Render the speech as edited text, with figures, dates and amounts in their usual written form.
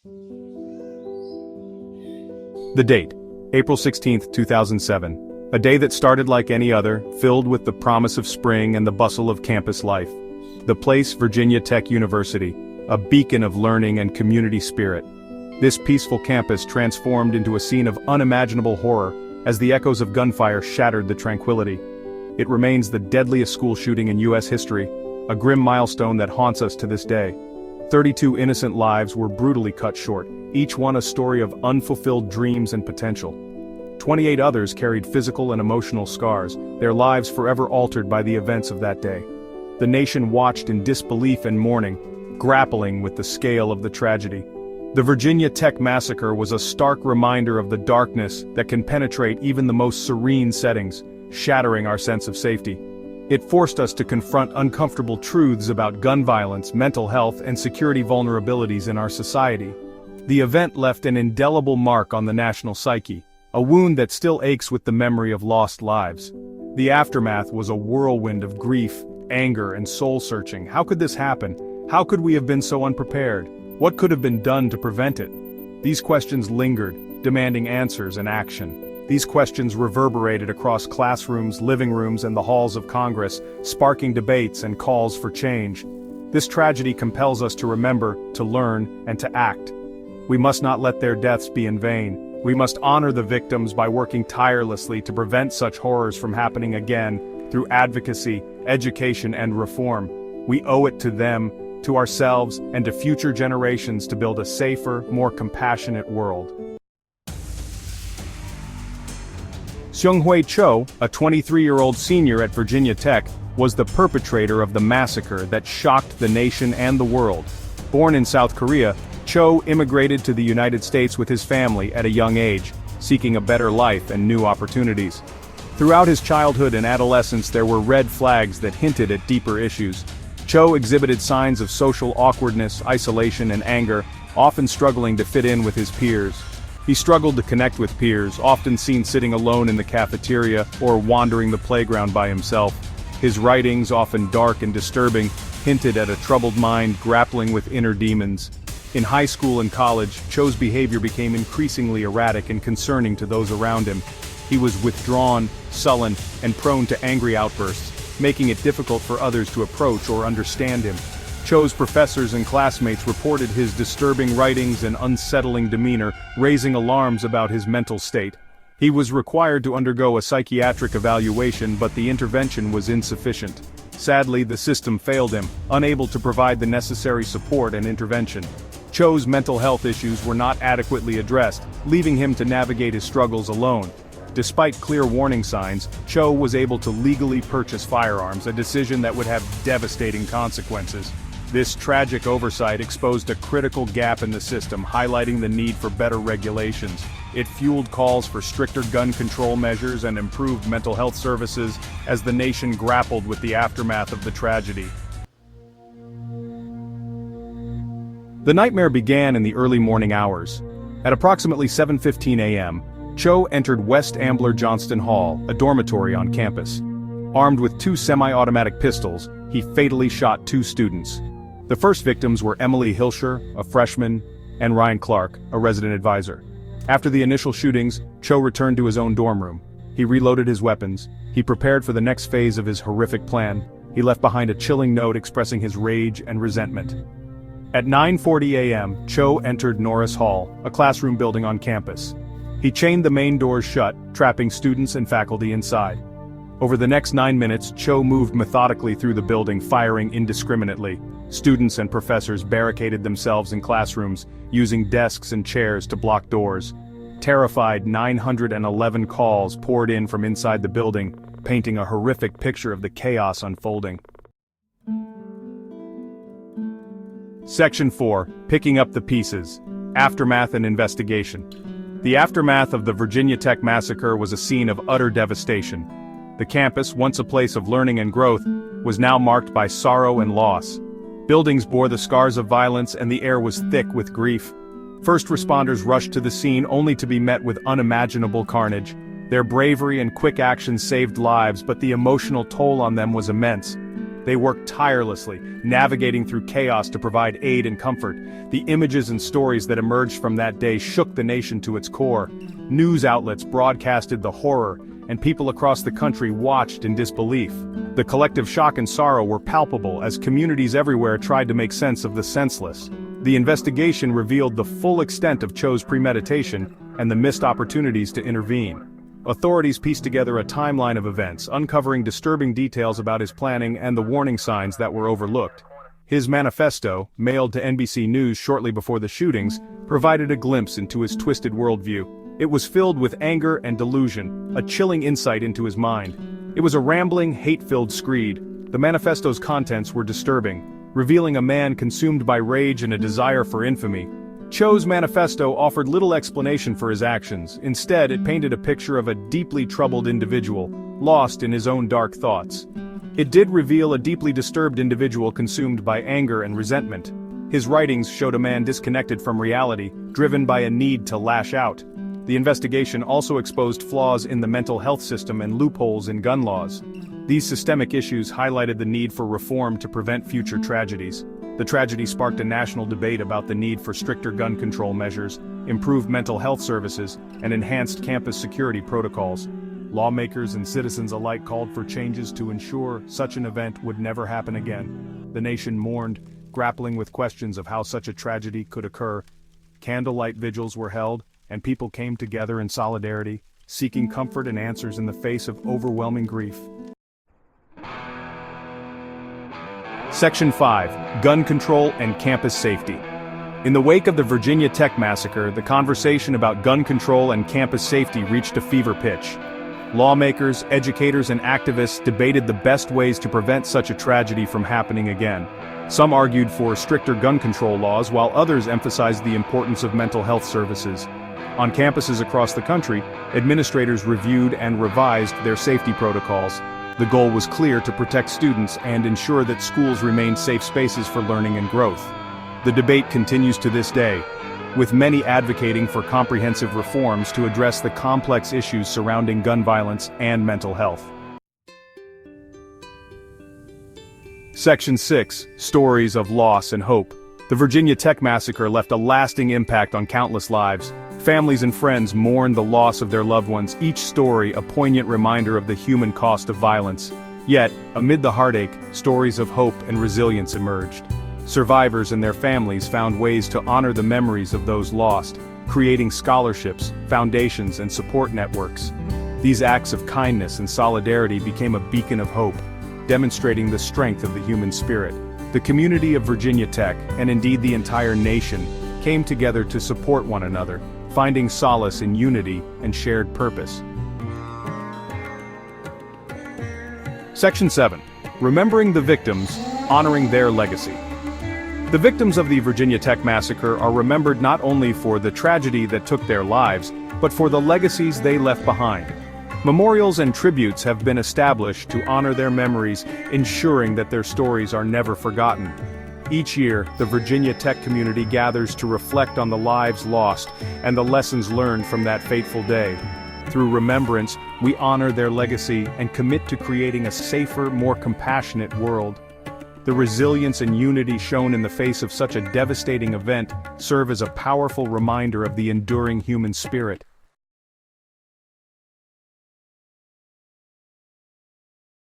The date, April 16, 2007. A day that started like any other, filled with the promise of spring and the bustle of campus life. The place, Virginia Tech University, a beacon of learning and community spirit. This peaceful campus transformed into a scene of unimaginable horror as the echoes of gunfire shattered the tranquility. It remains the deadliest school shooting in U.S. history, a grim milestone that haunts us to this day. 32 innocent lives were brutally cut short, each one a story of unfulfilled dreams and potential. 28 others carried physical and emotional scars, their lives forever altered by the events of that day. The nation watched in disbelief and mourning, grappling with the scale of the tragedy. The Virginia Tech massacre was a stark reminder of the darkness that can penetrate even the most serene settings, shattering our sense of safety. It forced us to confront uncomfortable truths about gun violence, mental health, and security vulnerabilities in our society. The event left an indelible mark on the national psyche, a wound that still aches with the memory of lost lives. The aftermath was a whirlwind of grief, anger, and soul-searching. How could this happen? How could we have been so unprepared? What could have been done to prevent it? These questions lingered, demanding answers and action. These questions reverberated across classrooms, living rooms, and the halls of Congress, sparking debates and calls for change. This tragedy compels us to remember, to learn, and to act. We must not let their deaths be in vain. We must honor the victims by working tirelessly to prevent such horrors from happening again, through advocacy, education, and reform. We owe it to them, to ourselves, and to future generations to build a safer, more compassionate world. Seung-Hui Cho, a 23-year-old senior at Virginia Tech, was the perpetrator of the massacre that shocked the nation and the world. Born in South Korea, Cho immigrated to the United States with his family at a young age, seeking a better life and new opportunities. Throughout his childhood and adolescence there were red flags that hinted at deeper issues. Cho exhibited signs of social awkwardness, isolation, and anger, often struggling to fit in with his peers. He struggled to connect with peers, often seen sitting alone in the cafeteria or wandering the playground by himself. His writings, often dark and disturbing, hinted at a troubled mind grappling with inner demons. In high school and college, Cho's behavior became increasingly erratic and concerning to those around him. He was withdrawn, sullen, and prone to angry outbursts, making it difficult for others to approach or understand him. Cho's professors and classmates reported his disturbing writings and unsettling demeanor, raising alarms about his mental state. He was required to undergo a psychiatric evaluation, but the intervention was insufficient. Sadly, the system failed him, unable to provide the necessary support and intervention. Cho's mental health issues were not adequately addressed, leaving him to navigate his struggles alone. Despite clear warning signs, Cho was able to legally purchase firearms, a decision that would have devastating consequences. This tragic oversight exposed a critical gap in the system, highlighting the need for better regulations. It fueled calls for stricter gun control measures and improved mental health services as the nation grappled with the aftermath of the tragedy. The nightmare began in the early morning hours. At approximately 7:15 a.m., Cho entered West Ambler Johnston Hall, a dormitory on campus. Armed with two semi-automatic pistols, he fatally shot two students. The first victims were Emily Hilscher, a freshman, and Ryan Clark, a resident advisor. After the initial shootings, Cho returned to his own dorm room. He reloaded his weapons. He prepared for the next phase of his horrific plan. He left behind a chilling note expressing his rage and resentment. At 9:40 a.m., Cho entered Norris Hall, a classroom building on campus. He chained the main doors shut, trapping students and faculty inside. Over the next 9 minutes, Cho moved methodically through the building, firing indiscriminately. Students and professors barricaded themselves in classrooms, using desks and chairs to block doors. Terrified, 911 calls poured in from inside the building, painting a horrific picture of the chaos unfolding. Section 4. Picking up the pieces. Aftermath and investigation. The aftermath of the Virginia Tech massacre was a scene of utter devastation. The campus, once a place of learning and growth, was now marked by sorrow and loss. Buildings bore the scars of violence and the air was thick with grief. First responders rushed to the scene only to be met with unimaginable carnage. Their bravery and quick action saved lives, but the emotional toll on them was immense. They worked tirelessly, navigating through chaos to provide aid and comfort. The images and stories that emerged from that day shook the nation to its core. News outlets broadcasted the horror, and people across the country watched in disbelief. The collective shock and sorrow were palpable as communities everywhere tried to make sense of the senseless. The investigation revealed the full extent of Cho's premeditation and the missed opportunities to intervene. Authorities pieced together a timeline of events, uncovering disturbing details about his planning and the warning signs that were overlooked. His manifesto, mailed to NBC News shortly before the shootings, provided a glimpse into his twisted worldview. It was filled with anger and delusion, a chilling insight into his mind. It was a rambling, hate-filled screed. The manifesto's contents were disturbing, revealing a man consumed by rage and a desire for infamy. Cho's manifesto offered little explanation for his actions. Instead, it painted a picture of a deeply troubled individual, lost in his own dark thoughts. It did reveal a deeply disturbed individual consumed by anger and resentment. His writings showed a man disconnected from reality, driven by a need to lash out. The investigation also exposed flaws in the mental health system and loopholes in gun laws. These systemic issues highlighted the need for reform to prevent future tragedies. The tragedy sparked a national debate about the need for stricter gun control measures, improved mental health services, and enhanced campus security protocols. Lawmakers and citizens alike called for changes to ensure such an event would never happen again. The nation mourned, grappling with questions of how such a tragedy could occur. Candlelight vigils were held, and people came together in solidarity, seeking comfort and answers in the face of overwhelming grief. Section 5. Gun Control and Campus Safety. In the wake of the Virginia Tech massacre, the conversation about gun control and campus safety reached a fever pitch. Lawmakers, educators, and activists debated the best ways to prevent such a tragedy from happening again. Some argued for stricter gun control laws, while others emphasized the importance of mental health services. On campuses across the country, administrators reviewed and revised their safety protocols. The goal was clear: to protect students and ensure that schools remain safe spaces for learning and growth. The debate continues to this day, with many advocating for comprehensive reforms to address the complex issues surrounding gun violence and mental health. Section 6. Stories of Loss and Hope. The Virginia Tech massacre left a lasting impact on countless lives. Families and friends mourned the loss of their loved ones, each story a poignant reminder of the human cost of violence. Yet, amid the heartache, stories of hope and resilience emerged. Survivors and their families found ways to honor the memories of those lost, creating scholarships, foundations, and support networks. These acts of kindness and solidarity became a beacon of hope, demonstrating the strength of the human spirit. The community of Virginia Tech, and indeed the entire nation, came together to support one another, finding solace in unity and shared purpose. Section 7. Remembering the victims, honoring their legacy. The victims of the Virginia Tech massacre are remembered not only for the tragedy that took their lives, but for the legacies they left behind. Memorials and tributes have been established to honor their memories, ensuring that their stories are never forgotten. Each year, the Virginia Tech community gathers to reflect on the lives lost and the lessons learned from that fateful day. Through remembrance, we honor their legacy and commit to creating a safer, more compassionate world. The resilience and unity shown in the face of such a devastating event serve as a powerful reminder of the enduring human spirit.